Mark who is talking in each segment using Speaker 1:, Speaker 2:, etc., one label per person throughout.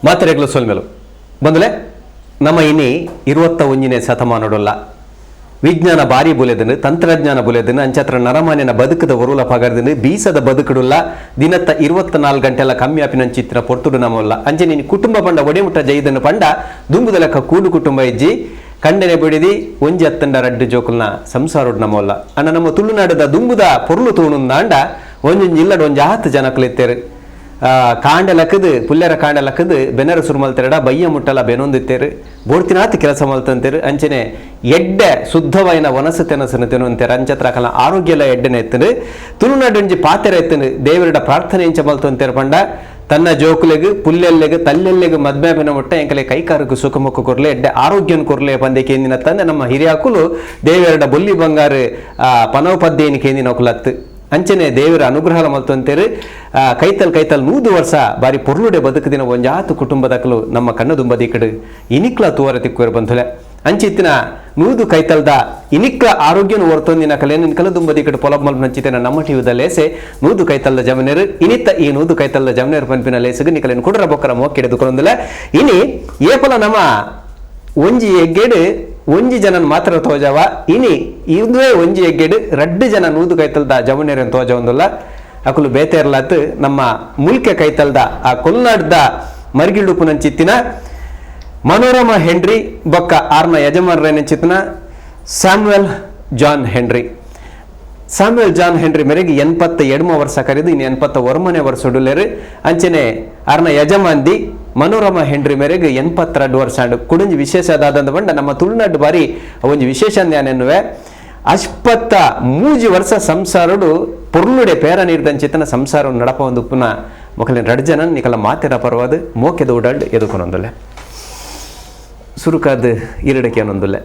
Speaker 1: ಮಾತೆರೆಗ್ಲು ಸೊಲ್ಮೆಲು ಬಂದಲೆ ನಮ್ಮ ಇನ್ನಿ 21ನೇ ಶತಮಾನಡೊಲ್ಲ ವಿಜ್ಞಾನ ಬಾರಿ ಬುಲೆದನು ತಂತ್ರಜ್ಞಾನ ಬುಲೆದನು ಅಂಚತ್ರ ನರಮಾನ್ಯನ ಬದುಕದ ಒರುಲ ಪಗರ್ದನು ಬೀಸದ ಬದುಕುಡುಲ್ಲ ದಿನತ್ತ 24 ಗಂಟೆಲ್ಲ ಕಮ್ಮಿ ಆಪಿನಂಚಿತ್ತಿನ ಪೊರ್ತುಡು ನಮಲ್ಲ ಅಂಚೆ ನೀನು ಕುಟುಂಬ ಪಂಡ ಒಡೆಮುಟ್ಟ ಜೈದನ್ನು ಪಂಡ ದುಂಬುದ ಲೆಕ್ಕ ಕೂಡು ಕುಟುಂಬ ಇಜ್ಜಿ ಕಂಡನೆ ಬಿಡಿದಿ ಒಂಜಿ ಹತ್ತಂಡ ರಡ್ಡು ಜೋಕುಲ್ನ ಸಂಸಾರೋಡು ನಮಲ್ಲ ಅಣ್ಣ ನಮ್ಮ ತುಳುನಾಡದ ದುಂಬುದ ಪೊರ್ಲು ತೂಣುಂದಾಂಡ ಒಂಜೊಂಜಿ ಇಲ್ಲಡ ಒಂಜಿ 10 ಜನಕ್ಕಲಿತ್ತೇರು ಕಾಂಡಲಕ್ಕದು ಪುಲ್ಲೆರ ಕಾಂಡಲಕ್ಕದು ಬೆನರ ಸುರುಮಲ್ತೆರಡ ಬಯ್ಯ ಮುಟ್ಟಲ ಬೆನೊಂದಿತ್ತೇರು ಬೋಡ್ತಿನಾತ್ ಕೆಲಸ ಮಲ್ತಂತೇರು ಅಂಚನೆ ಎಡ್ಡೆ ಶುದ್ಧವೈನ ವನಸು ತೆನಸನ್ನು ತಿನ್ನುವಂತೇರು ಅಂಚತ್ರ ಕಲ ಆರೋಗ್ಯಲ ಎಡ್ಡೆನೆ ಎತ್ತನು ತುಳುನಾಡೊಂಜಿ ಪಾತೆರ ಎತ್ತನು ದೇವರಿಡ ಪ್ರಾರ್ಥನೆ ಇಂಚ ಮಲ್ತಂತೇರು ಪಂಡ ತನ್ನ ಜೋಕುಲೆಗು ಪುಲ್ಲೆಲ್ಲೆಗು ತಲ್ಲೆಲ್ಲೆಗು ಮದ್ಮೆಪಿನ ಮುಟ್ಟ ಎಂಕಲೆ ಕೈಕಾರಕ್ಕೆ ಸುಖಮುಖ ಕೊರ್ಲೆ ಎಡ್ಡೆ ಆರೋಗ್ಯನ ಕೊರ್ಲೆ ಪಂದೆಕೆ ಎಂದಿನ ತಂದೆ ನಮ್ಮ ಹಿರಿಯಾಕುಲು ದೇವರಿಡ ಬೊಲ್ಲಿ ಬಂಗಾರು ಪನವಪದ್ದೇನಿ ಕೇಂದಿನ ಒಕುಲತ್ತು ಅಂಚನೆ ದೇವರ ಅನುಗ್ರಹ ಮಲ್ತಂತೇರು ಕೈತಲ್ 100 ವರ್ಷ ಬಾರಿ ಪೊರ್ಲುಡೆ ಬದುಕದಿನ ಒಂಜಾತು ಕುಟುಂಬದಕಲು ನಮ್ಮ ಕಣ್ಣು ದುಂಬದಿ ಕಡೆ ಇನಿಕ್ಲ ತೂವರ ತಿಕ್ಕುವರು ಬಂತಲೆ ಅಂಚಿತ್ತಿನ 100 ಕೈತಲ್ದ ಇನಿಕ್ಲ ಆರೋಗ್ಯನ ಹೊರತೊಂದಿನ ಕಲೆನ ಕಲ ದುಂಬದಿ ಕಡೆ ಪೊಲಬ್ ಮಲ್ ನಂಚಿತೇನ ನಮ್ಮ ಟಿವಿದ ಲೇಸೆ 100 ಕೈತಲ್ದ ಜಮನೇರು ಇನಿತ್ತ ಈ 100 ಕೈತಲ್ದ ಜಮನೇರು ಪಂಪಿನ ಲೇಸಗೆ ನಿಕಲೆನ ಕುಡ್ರ ಬೊಕ್ಕರ ಮೋಕ್ಕೆಡೆದುಕೊಂದಿಲ್ಲ ಇನಿ ಏಪಲ ನಮ್ಮ ಒಂಜಿ ಎಗ್ಗೆಡು ಒಂಜಿ ಜನನ್ ಮಾತ್ರ ತೋಜವ ಇನಿ ಇದುವೇ ಒಂಜಿ ಎಗ್ಗೆಡು 2 ಜನ 100 ಕೈತಲ್ದ ಜಮನೇರನ್ ತೋಜ ಒಂದಲ್ಲ ಅಕುಲು ಬೇತೇರ್ಲಾತ್ ನಮ್ಮ ಮುಲ್ಕೆ ಕೈತಲ್ದ ಆ ಕೊಲ್ನಾಡ್ದ ಮರ್ಗಿಳುಪುನಂಚಿತ್ತಿನ ಮನೋರಮಾ ಹೆನ್ರಿ ಬೊಕ್ಕ ಆರ್ನ ಯಜಮಾನರೇನಂಚಿತ್ತಿನ ಸ್ಯಾಮ್ಯುಯಲ್ ಜಾನ್ ಹೆನ್ರಿ ಮೇರೆಗೆ 82 ವರ್ಷ ಕರೆದು ಇನ್ನು 81ನೇ ವರ್ಷ ಉಡುಲೇರು ಅಂಚನೆ ಆರ್ನ ಯಜಮಾನ್ದಿ ಮನೋರಮಾ ಹೆನ್ರಿ ಮೇರೆಗೆ 82 ವರ್ಷ ಕುಡಂಜಿ ವಿಶೇಷ ಅದಾದಂದ ಬಂಡ ನಮ್ಮ ತುಳುನಾಡು ಬಾರಿ ಒಂಜಿ ವಿಶೇಷ ನ್ಯಾನೆನ್ನುವೆ ಅಶ್ಪತ್ತ 3 ವರ್ಷ ಸಂಸಾರಡು ಪೊರ್ಲುಡೆ ಪೇರ ನೀರ್ದಂಚಿತನ ಸಂಸಾರ ನಡಪ ಒಂದು ಪುನಃ ಮೊಕಲಿನ 2 ಜನ ನಿಕಲ ಮಾತೆರ ಪರವಾದ ಮೋಕೆದ ಉಡಾಡ್ ಎದುಕೊನೊಂದುಲ್ಲೆ ಸುರುಕಾದ ಇರಡಕ್ಕೆ ಅನ್ನೊಂದುಲ್ಲೆ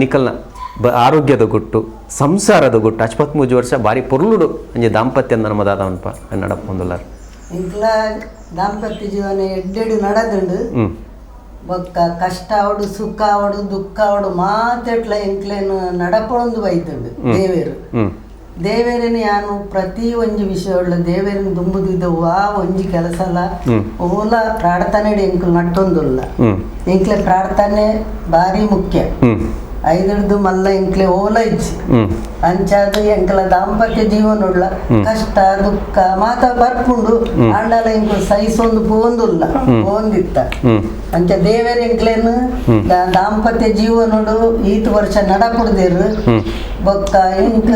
Speaker 1: ನಿಕಲ್ನ ಆರೋಗ್ಯದ ಗುಟ್ಟು ಸಂಸಾರದ ಗುಟ್ಟು 53 ವರ್ಷ ಬಾರಿ ಪೊರ್ಲುಡು ಅಂಜೆ ದಾಂಪತ್ಯ ನಮ್ಮದಾದವನ್ಪ ನಡಪ ಒಂದುಲ್ಲಾರ
Speaker 2: ಇಂಕ್ಲ ದಾಂಪತ್ಯ ಜೀವನ ಎಡ್ಡೆಡು ನಡದುಂಡು ಬೊಕ್ಕ ಕಷ್ಟ ಅವಡು ಸುಖ ಅವಡು ದುಃಖ ಅವಡು ಮಾತೆಟ್ಲ ಎಂಕ್ಲೇನು ನಡಪೊಂದು ಬೈತುಂಡು ದೇವೇರನ ಯಾನು ಪ್ರತಿ ಒಂಜಿ ವಿಷಯ ದೇವೇರನ ದುಂಬುದಿದ್ದವು ಆ ಒಂಜಿ ಕೆಲಸಲ ಓಲ ಪ್ರಾರ್ಥನೆ ಎಂಕುಲು ನಟ್ಟೊಂದುಲ್ಲ ಎಂಕ್ಲೆ ಪ್ರಾರ್ಥನೆ ಬಾರಿ ಮುಖ್ಯ ಐದರದು ಮಲ್ಲ ಎಂಕ್ಲೆ ಓಲ ಇಜ್ಜಿ ಅಂಚಾದ ಎಂಕಲ ದಾಂಪತ್ಯ ಜೀವನೊಡ್ಲ ಕಷ್ಟ ದುಃಖ ಮಾತ ಬರ್ಪುಂಡು ಅಂಡಲ ಎಂಕುಲು ಸಹಿಸೊಂದು ಪೋಂದುಲ್ಲ ಪೋಂದಿತ್ತ ಅಂಚ ದೇವೇರ ಎಂಕ್ಲೇನು ದಾಂಪತ್ಯ ಜೀವನೊಡು ಈತು ವರ್ಷ ನಡಪುಡ್ದೇರು ಬೊಕ್ಕ ಎಂಕ್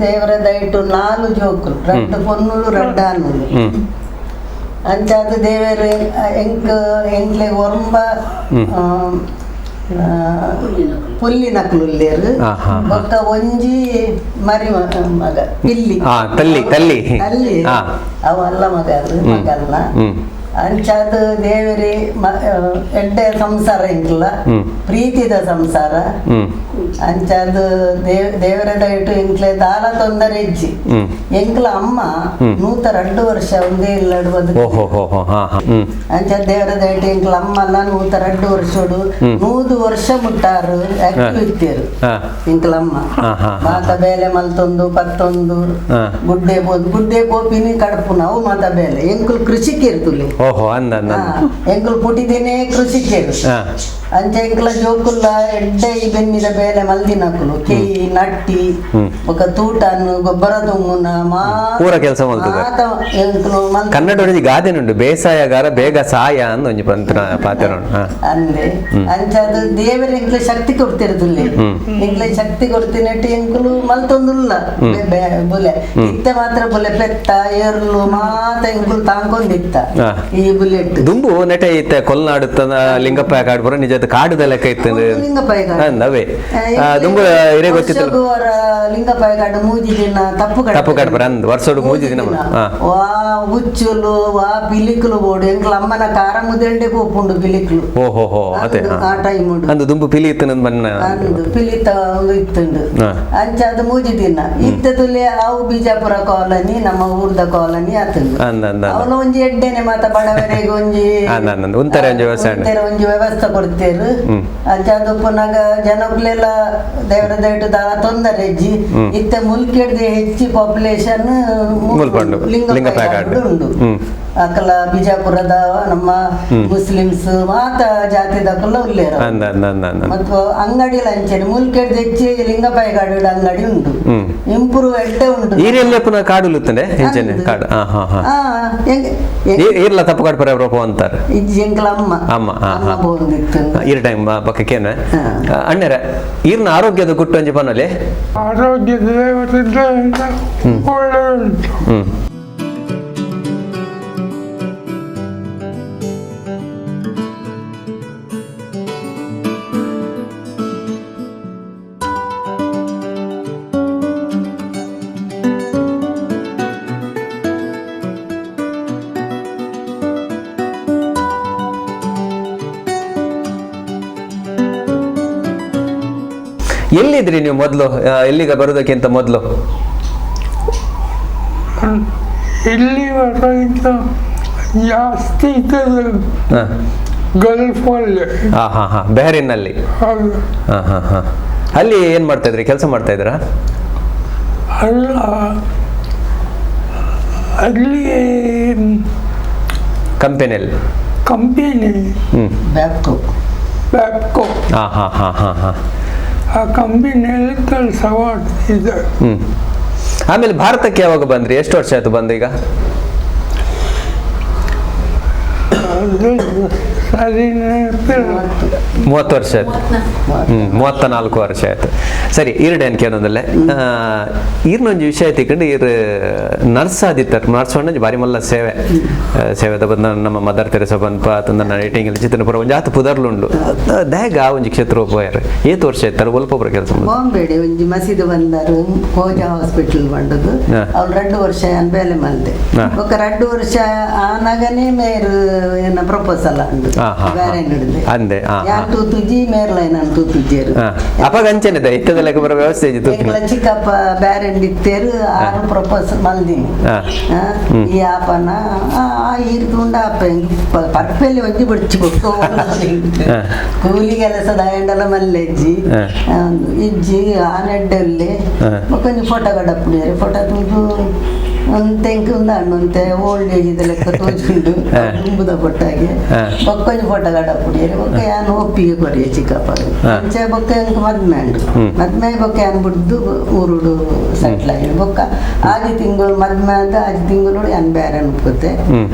Speaker 2: ದೇವರ ದಯಟು 4 ಜೋಕುಲು 2 ಪೊನ್ನುಲು 2 ಆನುಲು ಅಂಚಾದ ದೇವೇರು ಎಂಕ್ಲೆ ಒರ್ಂಬ ಪುಲ್ಲಿನಕ್ಲುಲ್ಲೇರು ಬೊಕ್ಕ ಒಂಜಿ ಮರಿ ಮಗ ಪಿಲ್ಲಿ
Speaker 1: ತಲ್ಲಿ
Speaker 2: ಅವಲ್ಲ ಮಗಲ್ನ ಅಂಚಾದ ದೇವರಿ ಎಡ್ಡೆ ಸಂಸಾರ ಎಂಕ್ಲ ಪ್ರೀತಿದ ಸಂಸಾರ ಅಂಚಾದ ದೇವರ ದಯಟು ಎಂಕ್ಲೆ ದಾಲ ತೊಂದರೆ ಇಜ್ಜಿ ಎಂಕ್ಲ ಅಮ್ಮ 102 ವರ್ಷ ಒಂದೇ ಇಲ್ಲಡು ಬದುಕು ಅಂಚಾದ ದೇವರ ದಯಟು ಎಂಕ್ಲ ಅಮ್ಮ ಅಲ್ಲ 102 ವರ್ಷಡು 100 ವರ್ಷ ಮುಟ್ಟಾರು ಆಕ್ಟಿವ್ ಇತ್ತೇರು ಎಂಕ್ಲಮ್ಮ ಮಾತ ಬೇಲೆ ಮಲ್ತೊಂದು ಪತ್ತೊಂದು ಗುಡ್ಡೆ ಪೋಪಿನಿ ಕಡಪು ನಾವು ಮಾತ ಬೇಲೆ ಎಂಕುಲು ಕೃಷಿಗೆ ಇರ್ತುಲಿ ಎಂಕುಲು ಪುಟಿದೇನೆ ಕೃಷಿಕೇರು ಅಂಚೆ ಎಂಕಲ ಜೋಕುಲ್ಲ ಎಡ್ಡೆ ಬೆನ್ನಿದ ಬೇಲೆ ಮಲ್ದಿನಕುಲು ಕೇಯಿ ನಟ್ಟಿ ఒక ತೂಟನ್ನು ಗೊಬ್ಬರ ತುಂಗುನ
Speaker 1: ಪೂರ ಕೆಲಸ ಕನ್ನಡ ಗಾದೆನುಂಡು ಬೇಸಾಯಗಾರ ಬೇಗ ಸಾಯ ಅಂದ ಒಂಜಿ ಪಾತ್ರ
Speaker 2: ಅಂದೆ ಅಂಚದು ದೇವರ ಎಂಕ್ಲೆ ಶಕ್ತಿ ಕೊಡ್ತಿರುದಿಲ್ಲ ಎಂಕ್ಲೆ ಶಕ್ತಿ ಕೊಡ್ತಿನಟ್ಟು ಎಂಕುಲು ಮಲ್ತೊಂದುಲ್ಲ ಬುಲೆ ಇತ್ತೆ ಮಾತ್ರ ಬುಲೆ ಪೆತ್ತ ಏರ್ಲು ಮಾತ ಎಂಕುಲು ತಾಂಕೊಂಡಿತ್ತ ಈ ಬುಲೆಟ್
Speaker 1: ದುಂಬು ನೆಟ ಇತ್ತೆ ಕೊಲ್ನಾಡು ಲಿಂಗಪ್ಪ ಕಾಡ್ಬರ ನಿಜ ಕಾಡುದ ಲೆಕ್ಕ ಇತ್ತು ಅವೇ ದುಂಬು ಇರೇ ಗೊತ್ತಿತ್ತು
Speaker 2: ಲಿಂಗಪ್ಪಾಯ ಕಾಡು 3 ದಿನ ತಪ್ಪು
Speaker 1: ಕಾಡ್ಬರ ಅಂದ್ ವರ್ಷೋಡು 3 ದಿನ
Speaker 2: ವಾ ಹುಚ್ಚುಲು ವಾ ಪಿಲಿಕುಲು ಬೋಡು ಎಂಕ್ಲ ಅಮ್ಮನ ಕಾರ ಮುದೆಂಡೆ ಪೋಪುಂಡು ಪಿಲಿಕುಲು
Speaker 1: ಓಹೋ ಅದೇ
Speaker 2: ಆ ಟೈಮ್
Speaker 1: ಅಂದು ದುಂಬು ಪಿಲಿ ಇತ್ತು ಬಣ್ಣ
Speaker 2: ಪಿಲಿತ ಇತ್ತುಂಡು ಅಂಚಾದ 3 ದಿನ ಇತ್ತದುಲೆ ಅವು ಬಿಜಾಪುರ ಕಾಲನಿ ನಮ್ಮ ಊರ್ದ ಕಾಲನಿ ಆತುಂಡು ಅವನು ಒಂಜಿ ಎಡ್ಡೆನೆ ಮಾತ ಬಡವರೆಗೆ ಒಂಜಿ ಒಂಜಿ ವ್ಯವಸ್ಥೆ ಕೊಡ್ತೇರು ಅಂಚಾದ ಪುನಗ ಜನಕ್ಲೆಲ್ಲ ದೇವರ ದಯಟು ದಾಳ ತೊಂದರೆ ಇಜ್ಜಿ ಇತ್ತೆ ಮುಲ್ಕೆಡ್ದೆ ಹೆಚ್ಚಿ ಪಾಪ್ಯುಲೇಷನ್ ಲಿಂಗಪ್ಪಾಯ ಉಂಡು ಅಕಲ ಬಿಜಾಪುರದ ನಮ್ಮ ಮುಸ್ಲಿಮ್ಸ್ ಮಾತ ಜಾತಿದಕ್ಕಲ್ಲ ಉಲ್ಲೇರ ಮತ್ತು ಅಂಗಡಿ ಲಂಚನೆ ಮುಲ್ಕೆಡ್ ತೆಚ್ಚಿ ಲಿಂಗಪಾಯಿ ಗಾಡಿ ಅಂಗಡಿ ಉಂಟು ಇಂಪ್ರೂವ್ ಎಡ್ಡೆ ಉಂಟು
Speaker 1: ಈರೆಲ್ಲ ಪುನಃ ಕಾಡುಲುತ್ತಂಡೆ ಹೆಂಚನೆ ಕಾಡು ಈರ್ಲ ತಪ್ಪು ಕಾಡು ಪರ ಅಂತಾರೆ
Speaker 2: ಎಂಕಲ ಅಮ್ಮ ಬೋಂದಿತ್ತು
Speaker 1: ಈರ್ ಟೈಮ್ ಪಕ್ಕಕ್ಕೇನೆ ಅಣ್ಣರ ಈರ್ನ ಆರೋಗ್ಯದ ಗುಟ್ಟು ಅಂಜಿ ಪನ್ನಲೆ
Speaker 3: ಆರೋಗ್ಯದ ಒಳ್ಳೆ ಉಂಟು.
Speaker 1: ಎಲ್ಲಿದ್ರಿ ನೀವು ಮೊದಲು ಇಲ್ಲಿಗೆ ಬರೋದಕ್ಕಿಂತ ಮೊದಲು
Speaker 3: ಇಲ್ಲಿ ಬರೋಕ್ಕಿಂತ ಜಾಸ್ತಿ ಇದ್ದದ್ದು ಗಲ್ಫಲ್ಲಿ.
Speaker 1: ಬೆಹರಿನಲ್ಲಿ. ಅಲ್ಲಿ ಏನ್ ಮಾಡ್ತಾ ಇದ್ರಿ, ಕೆಲಸ ಮಾಡ್ತಾ ಇದ್ರಾ?
Speaker 3: ಅಲ್ಲ, ಅಲ್ಲಿ
Speaker 1: ಕಂಪನಿಯಲ್ಲಿ
Speaker 2: ಬ್ಯಾಪ್ಕೋ
Speaker 3: ಆ ಕಂಪನಿಯಲ್ಲಿ ಕೆಲಸ ಮಾಡ್ತಿದ್ದೆ.
Speaker 1: ಆಮೇಲೆ ಭಾರತಕ್ಕೆ ಯಾವಾಗ ಬಂದ್ರಿ? ಎಷ್ಟು ವರ್ಷ ಆಯ್ತು ಬಂದು? ಈಗ
Speaker 3: ಸರಿ
Speaker 1: 30 ವರ್ಷ ಆಯ್ತು. 34 ವರ್ಷ ಆಯ್ತು. ಸರಿ, ಈರ್ಡೇನು ಕೇಳೋದಲ್ಲೇ ಈರ್ನೊಂದು ವಿಷಯ ತಿಳ್ಕೊಂಡು ಈರ್ ನರ್ಸ್ ಆದಿತ್ತಾರೆ. ನರ್ಸ್ ಹೊಂಡ ಬಾರಿ ಮಲ್ಲ ಸೇವೆದ ಬಂದ ನಮ್ಮ ಮದರ್ ತೆರೆಸ ಬಂದ್ಪ ನನ್ನ ರೇಟಿಂಗ್ ಚಿತ್ರಪುರ ಒಂದು ಜಾತ ಪುದರ್ಲುಂಡು ದಾಗ ಒಂಜಿ ಕ್ಷೇತ್ರ ಹೋಯಾರ ಏತು ವರ್ಷ ಆಯ್ತಾರೆ ಒಲ್ಪೊಬ್ಬರ ಕೆಲಸ
Speaker 2: ಬಾಂಬೆಡೆ ಒಂಜಿ ಮಸೀದಿ ಬಂದಾರು ಕೋಜ ಹಾಸ್ಪಿಟಲ್ ಬಂಡದು ಅವ್ರು 2 ವರ್ಷ ಬೇಲೆ ಮಲ್ದೆ ఒక 2 ವರ್ಷ ಆನಾಗನೇ ಮೇರು ಏನ ಪ್ರಪೋಸಲ್ ಅಂದು ಬೇರೆ ನಡೆದೆ
Speaker 1: ಅಂದೆ
Speaker 2: ಯಾರು ತೂತುಜಿ ಮೇರ್ಲೈನ್ ಅಂತ ತೂತುಜೇರು
Speaker 1: ಅಪ್ಪಾಗ ಅಂಚೆನೆದ ಇತ್ತದಲ್ಲ ಬರೋ ವ್ಯವಸ್ಥೆ ಇತ್ತು
Speaker 2: ಚಿಕ್ಕಪ್ಪ ಬೇರೆ ಇತ್ತೇರು ಆರು ಪ್ರಪೋಸಲ್ ಮಲ್ದಿನಿ ಈ ಆಪನ ಈರ್ದುಂಡ ಅಪ್ಪ ಪರ್ಪೆಲ್ಲಿ ಒಂಜಿ ಬಿಡ್ಚಿ ಕೊಟ್ಟು ಕೂಲಿ ಕೆಲಸದ ಎಂಡಲ ಮಲ್ಲೆಜ್ಜಿ ಇಜ್ಜಿ ಆನೆಡ್ಡಲ್ಲಿ ಕೊಂಚ ಫೋಟೋ ಕಡಪ್ಪುಡಿಯರು ಫೋಟೋ ತುಳು ಒಂತೆಂಕ ಒಂದು ಹಣ್ಣುಂತೆ ಓಲ್ಡ್ ಏಜ್ ಲೆಕ್ಕ ತೋಚ್ಕೊಂಡು ತುಂಬುದ ಪೊಟ್ಟಾಗೆ ಬೊಕ್ಕೊಂಜಿ ಫೋಟೋ ಕಡಪ್ಪುಡಿಯರು ಬೊಕ್ಕ ಯಾನು ಒಪ್ಪಿಗೆ ಕೊರಿಯ ಚಿಕ್ಕಪ್ಪ ಅಂಚೆ ಬೊಕ್ಕ ಎಂಕ್ ಮದ್ಮೆ ಬೊಕ್ಕ ಯಾನು ಬಿಡ್ದು ಊರುಡು ಸೆಟ್ಲ್ ಆಗಿ ಬೊಕ್ಕ ಆಜಿ ತಿಂಗಳು ಮದ್ಮೆ ಅಂತ ಆಜಿ ತಿಂಗಳು ಯಾನು ಬೇರೆ ಅನ್ಕೋತೆ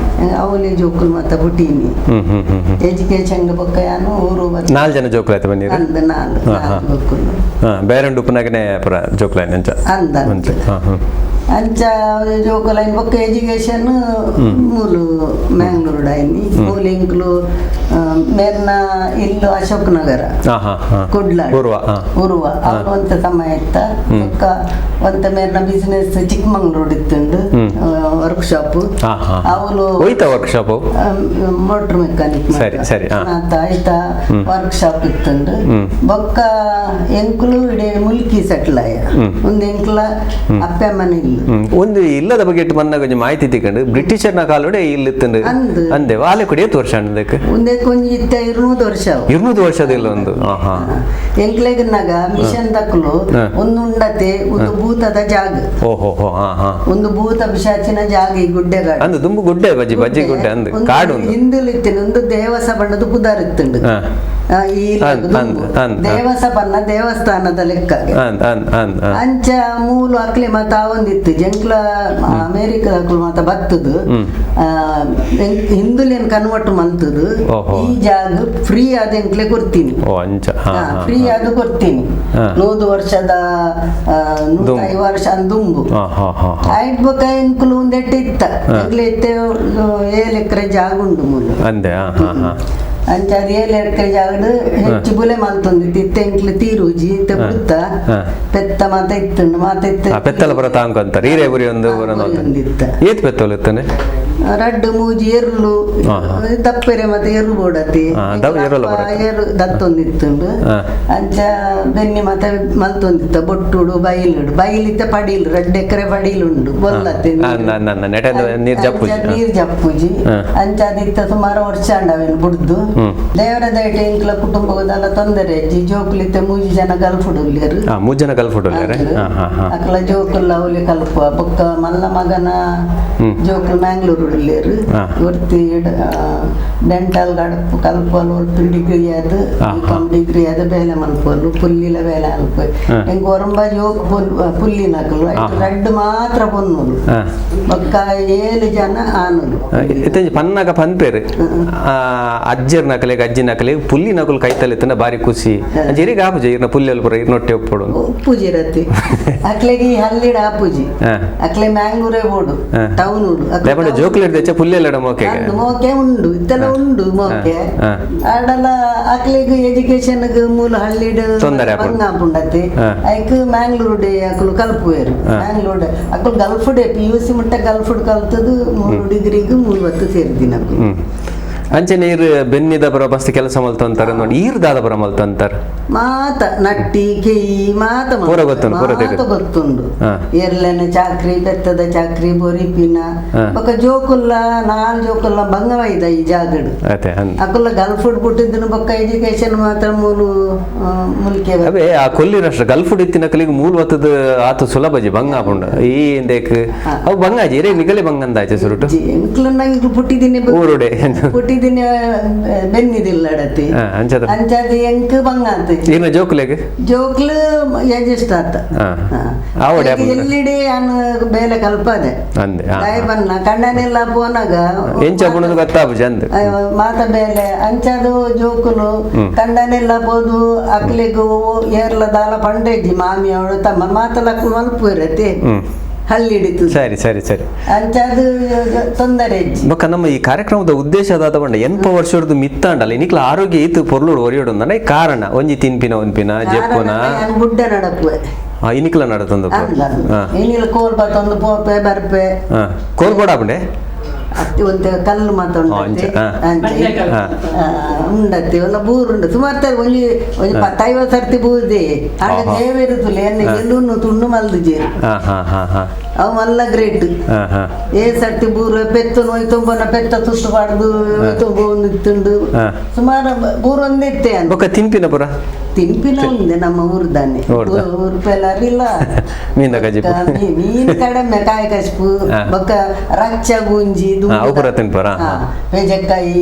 Speaker 2: ಅವಲಿ ಜೋಕುಲು ಮತ್ತೆ ಬುಟೀನಿ ಎಜುಕೇಶನ್ ಬೊಕ್ಕ ಯಾನು ಊರು
Speaker 1: 4 ಜನ ಜೋಕುಲು ಆಯ್ತು ಬಂದಿದೆ
Speaker 2: ಅಂದ 4 ಜೋಕುಲು
Speaker 1: ಬೇರೆ ಉಪ್ಪನಾಗನೆ ಪುರ ಜೋಕುಲು ಅಂಚ
Speaker 2: ಅಂಚ ಜೋಕುಲೈನ್ ಬೊಕ್ಕ ಎಜುಕೇಶನ್ ಮೂಲು ಮ್ಯಾಂಗ್ಳೂರು ಡೈನಿ ಮೂಲು ಇಂಕ್ಲು ಮೇರ್ನ ಇಲ್ಲು ಅಶೋಕ್ ನಗರ ಕುಡ್ಲಾಡ್ ಉರುವ ಅವ್ರು ಒಂತ ಸಮಯ ಇತ್ತ ಬೊಕ್ಕ ಒಂತ ಮೇರ್ನ ಬಿಸಿನೆಸ್ ಚಿಕ್ಕಮಂಗ್ಳೂರು ಇತ್ತುಂಡು ವರ್ಕ್ಶಾಪ್ ಅವಳು
Speaker 1: ವರ್ಕ್ಶಾಪ್
Speaker 2: ಮೋಟರ್ ಮೆಕ್ಯಾನಿಕ್ ಅಂತ ಆಯ್ತಾ ವರ್ಕ್ಶಾಪ್ ಇತ್ತುಂಡು ಬೊಕ್ಕ ಎಂಕ್ಲು ಇಡೀ ಮುಲ್ಕಿ ಸೆಟ್ಲ್ ಆಯ ಒಂದು ಎಂಕ್ಲ ಅಪ್ಪೆ ಮನೆ ಇಲ್ಲ
Speaker 1: ಒಂದು ಇಲ್ಲದ ಬಗ್ಗೆ ಬಂದಾಗ ಕೊಂಚ ಮಾಹಿತಿ ತಿಳ್ಕೊಂಡು ಬ್ರಿಟಿಷರ್ನ ಕಾಲೋಡೆ ಇಲ್ಲಿತ್ತಂದು ಅಂದೆ ವಾಲೆ ಕೊಡಿ 8 ವರ್ಷ ಅನ್ನದಕ್ಕೆ
Speaker 2: ಒಂದೇ ಕೊಂಚ ಇತ್ತ 200 ವರ್ಷ
Speaker 1: 200 ವರ್ಷದ ಇಲ್ಲ ಒಂದು
Speaker 2: ಎಂಕ್ಲೆಗನಾಗ ಮಿಷನ್ ದಕ್ಕಲು ಒಂದು ಉಂಡತೆ ಒಂದು ಭೂತದ ಜಾಗ ಒಂದು ಭೂತ ಪಿಶಾಚಿನ ಜಾಗ ಈ ಗುಡ್ಡೆಗಾಡು
Speaker 1: ಅಂದು ದುಂಬು ಗುಡ್ಡೆ ಬಜ್ಜಿ ಗುಡ್ಡೆ ಅಂದು ಕಾಡು
Speaker 2: ಹಿಂದುಲಿತ್ತೇನೆ ಒಂದು ದೇವಸ ಬಣ್ಣದ ಪುದಾರ್ ಇತ್ತುಂಡು ಈ ದೇವಸಪನ್ನ ದೇವಸ್ಥಾನದ ಲೆಕ್ಕ ಅಂಚ ಮೂಲು ಅಕ್ಲೆ ಮತ್ತ ಒಂದಿತ್ತು ಜಂಕ್ಲ ಅಮೇರಿಕದ ಮತ್ತ ಬತ್ತದು ಹಿಂದುಲೇನ್ ಕನ್ವರ್ಟ್ ಮಲ್ತದು ಈ ಜಾಗ ಫ್ರೀ ಆದ ಎಂಕ್ಲೆ ಕೊಡ್ತೀನಿ ಫ್ರೀ ಆದ ಕೊಡ್ತೀನಿ 100 ವರ್ಷದ 105 ವರ್ಷ ದುಂಬು ಆಯ್ತು ಬೊಕ್ಕ ಎಂಕ್ಲು ಒಂದೆಟ್ಟು ಇತ್ತ ಎಂಕ್ಲೆ ಇತ್ತೆ 7 ಎಕರೆ ಜಾಗ ಉಂಡು ಮೂಲು ಅಂಚ 7 ಎಕರೆ ಜಾಗಡು ಹೆಚ್ಚು ಬುಲೆ ಮಲ್ತೊಂದಿತ್ತು ಇತ್ತೆ ಎಂಕ್ಲು ತೀರುಜಿ ಇತ್ತೆ ಬಿಡುತ್ತ ಪೆತ್ತ ಮಾತ ಇತ್ತುಂಡು ಮಾತ ಇತ್ತ
Speaker 1: ಪೆತ್ತಲ ಪುರ ತಾಂಕೊಂತಾರೆ ಹೀರೆ ಬುರಿ ಒಂದು ಏತ್ ಪೆತ್ತಲು ಇತ್ತಾನೆ
Speaker 2: ರಡ್ಡು ಮೂಜಿ ಎರ್ಲು ದಪ್ಪರೆ ಮತ್ತೆ ಎರ್ಲು ಬೋಡತಿ ಎರು ದತ್ತೊಂದಿತ್ತುಂಡು ಅಂಚ ಬೆನ್ನಿ ಮತ್ತೆ ಮಲ್ತೊಂದಿತ್ತ ಬೊಟ್ಟುಡು ಬೈಲಿಡು ಬೈಲಿತ್ತ ಪಡೀಲು 2 ಎಕರೆ ಪಡೀಲುಂಡು ಬೊಲ್ಲತ್ತೆ ನೀರ್ ಜಪ್ಪುಜಿ ಅಂಚ ಅದಿತ್ತ ಸುಮಾರು ವರ್ಷ ಅಂಡವೇನು ಬುಡ್ದು ದೇವರ ದಯಟ ಇಂಕ್ಲ ಕುಟುಂಬದಲ್ಲ ತೊಂದರೆ ಅಜ್ಜಿ ಜೋಕುಲಿತ್ತೆ 3 ಜನ ಗಲ್ಫುಡುಲ್ಲೇರು
Speaker 1: 3 ಜನ ಗಲ್ಫುಡುಲ್ಲೇರು
Speaker 2: ಅಕ್ಲ ಜೋಕುಲ್ಲ ಅವಲಿ ಕಲ್ಪ ಬೊಕ್ಕ ಮಲ್ಲ ಮಗನ ಜೋಕುಲ್ ಮ್ಯಾಂಗ್ಳೂರು ಉಳ್ಳೇರು ಒರ್ತಿ ಡೆಂಟಲ್ ಗಡಪು ಕಲ್ಪಲು ಒಟ್ಟು ಡಿಗ್ರಿ ಅದು ಬೇಲೆ ಮಲ್ಪಲು ಪುಲ್ಲಿಲ ಬೇಲೆ ಅಲ್ಪ ಹೆಂಗ ಒರಂಬ ಜೋಕ್ ಪುಲ್ಲಿನಕಲು ರಡ್ಡು ಮಾತ್ರ ಪೊನ್ನೂರು ಬೊಕ್ಕ 7 ಜನ ಆನುಲು
Speaker 1: ಪನ್ನಗ ಪನ್ಪೇರು ಅಜ್ಜರ್ ನಕಲೆಗ್ ಅಜ್ಜಿ ನಕಲೆಗ್ ಪುಲ್ಲಿ ನಕಲು ಕೈತಲೆತ್ತನ ಬಾರಿ ಖುಷಿ ಜರಿಗೆ ಆಪುಜಿ ಇರ್ನ ಪುಲ್ಲಿ ಅಲ್ಪುರ ಇರ್ನೊಟ್ಟೆ ಒಪ್ಪೋಡು
Speaker 2: ಉಪ್ಪುಜಿ ರತ್ತಿ ಅಕ್ಲೆಗಿ ಹಲ್ಲಿಡ ಆಪುಜಿ ಅಕ್ಲೆ ಮ್ಯಾಂಗ್ಳೂರೇ ಓಡು ಟೌನ್ ಉಡು
Speaker 1: ಲೇಪಂಡ ಜೋಕ್ಲೇಟ್ ತೆಚ್ಚ ಪುಲ್ಲಿ ಎಲ್ಲಡ
Speaker 2: ಮೋಕೆ ಉಂಡು ಇತ್ತೆಲ್ಲ ಉಂಡು ಮೋಕೆ ಆಡಲ ಅಕ್ಲೆಗ್ ಎಜುಕೇಶನ್ ಮೂಲ ಹಳ್ಳಿಡ್ ಬಂಗಾಪುಂಡತಿ ಐಕ್ ಮ್ಯಾಂಗ್ಳೂರು ಡೇ ಅಕ್ಲು ಕಲ್ಪುವೇರು ಮ್ಯಾಂಗ್ಳೂರ್ ಅಕ್ಲು ಗಲ್ಫ್ ಡೇ PUC ಮುಟ್ಟ ಗಲ್ಫ್ ಕಲ್ತದು 3 ಡಿಗ್ರಿಗೆ 30 ಸೇರಿದಿನ
Speaker 1: ಅಂಚೆ ನೀರು ಬೆನ್ನಿದ ಬರೋ ಬಸ್ ಕೆಲಸ ಮಲ್ತಂತಾರ ನೋಡಿ ಈರ್ದಾದ ಬರ ಮಲ್ತಂತಾರ
Speaker 2: ಮಾತ ನಟ್ಟಿ ಕೆಯಿ ಮಾತ
Speaker 1: ಪೂರ
Speaker 2: ಗೊತ್ತುಂಡು ಎರ್ಲೆನ ಚಾಕ್ರಿ ಬೆತ್ತದ ಚಾಕ್ರಿ ಬೊರಿಪಿನ ಬೊಕ ಜೋಕುಲ್ಲ 4 ಜೋಕುಲ್ಲ ಬಂಗವೈದ ಈ ಜಾಗಡು ಅಕುಲ್ಲ ಗಲ್ಫುಡ್ ಬಿಟ್ಟಿದ್ದನು ಬೊಕ್ಕ ಎಜುಕೇಶನ್ ಮಾತ್ರ ಮುಲ್ಕೆ
Speaker 1: ಅವೇ ಆ ಕೊಲ್ಲಿ ರಾಷ್ಟ್ರ ಗಲ್ಫುಡ್ ಇತ್ತಿನ ಕಲಿಗೆ ಮೂಲ ಹೊತ್ತದ ಆತು ಸುಲಭಜಿ ಬಂಗ ಆಪುಂಡ ಈ ಇಂದೇಕ್ ಅವು ಬಂಗಾಜಿ ಇರೇ ನಿಗಲೆ ಬಂಗಂದಾಯ್ತು ಸುರುಟು
Speaker 2: ಎಂಕ್ಲನ್ನಾಗಿ ಪುಟ್ಟಿದ್ದೀನಿ
Speaker 1: ಊರುಡೆ
Speaker 2: ಪುಟ್ಟಿದ್ದೀನಿ ಬೆನ್ನಿದಿಲ್ಲ ಅಡತಿ ಅಂಚಾದ ಎಂಕ್ ಬಂಗಾಂತ
Speaker 1: ಜೋಕ್ಲೆಗ್
Speaker 2: ಜೋಕ್ಲು ಎಜೆಸ್ಟ್ ಆತ ಎಲ್ಲಿಡಿ ಅನ್ನು ಬೇಲೆ ಕಲ್ಪದೆ ಬನ್ನ ಕಣ್ಣನೆಲ್ಲ ಪೋನಾಗ ಮಾತ ಬೇಲೆ ಅಂಚದು ಜೋಕುಲು ಕಂಡನೆಲ್ಲ ಬೋದು ಅಕ್ಲಿಗೂ ಏರ್ಲ ದಾಲ ಪಂಡೇಜಿ ಮಾಮಿ ಅವಳು ತಮ್ಮ ಮಾತಲಕ್ಕ ಮಲ್ಪು ಇರತ್ತೆ ಹಳ್ಳಿಡಿತು
Speaker 1: ಸರಿ ಸರಿ ಸರಿ
Speaker 2: ಅಂಚದು ತೊಂದರೆ
Speaker 1: ಬೊಕ್ಕ ನಮ್ಮ ಈ ಕಾರ್ಯಕ್ರಮದ ಉದ್ದೇಶ ಅದಾದ ಎಂಪ ವರ್ಷದ ಮಿತ್ತಾಂಡಲ್ಲ ಇನಿಕ್ಲ ಆರೋಗ್ಯ ಇತ್ತು ಪೊರ್ಲುಡು ಒರಿಯೋಡು ಅಂದನೆ ಕಾರಣ ಒಂಜಿ ತಿನ್ಪಿನ ಒಂಪಿನ ಜಪ್ಪುನ
Speaker 2: ಬುಡ್ಡ ನಡಪುವೆ
Speaker 1: ಇನಿಕ್ಲ ನಡತಂದು
Speaker 2: ಏನಿಲ್ಲ ಕೋಲ್ ಬತ್ತೊಂದು ಪೋಪೆ ಬರ್ಪೆ
Speaker 1: ಕೋಲ್ ಕೊಡಾಪುಂಡೆ
Speaker 2: ಅತ್ತಿ ಒಂದು ಕಲ್ಲು ಮಾತಾಡ ಉಂಡತ್ತಿ ಒಂದು ಬೂರುಂಡು ಸುಮಾರು ಒಂಜಿ 10-50 ಸರ್ತಿ ಬೂದೆ ಆಗ ದೇವೇರುತ್ತಲೆ ಎಲ್ಲೂ ತುಂಡು ಮಲ್ದು ಜೇರು ಅವು ಮಲ್ಲ ಗ್ರೇಟ್ ಸರ್ತಿ ಬೂರು ಪೆತ್ತು ನೋಯ್ ತುಂಬನ ಪೆತ್ತ ತುತ್ತು ಪಾಡ್ದು ತುಂಡು ಸುಮಾರು ಬೂರು ಒಂದಿತ್ತೆ
Speaker 1: ಅಂತ ತಿನ್ಪಿನ ಪುರ
Speaker 2: ತಿಂಪಿನ ಒಂದೆ ನಮ್ಮ ಊರ್ದಾನೆ ಊರ್ಪೆಲ್ಲರಿಲ್ಲ ಮೀನು ಕಡಿಮೆ ಕಾಯಿ ಕಸ್ಪು ಬೊಕ್ಕ ರಚ್ಚ ಗುಂಜಿ ಪೆಜಕಾಯಿ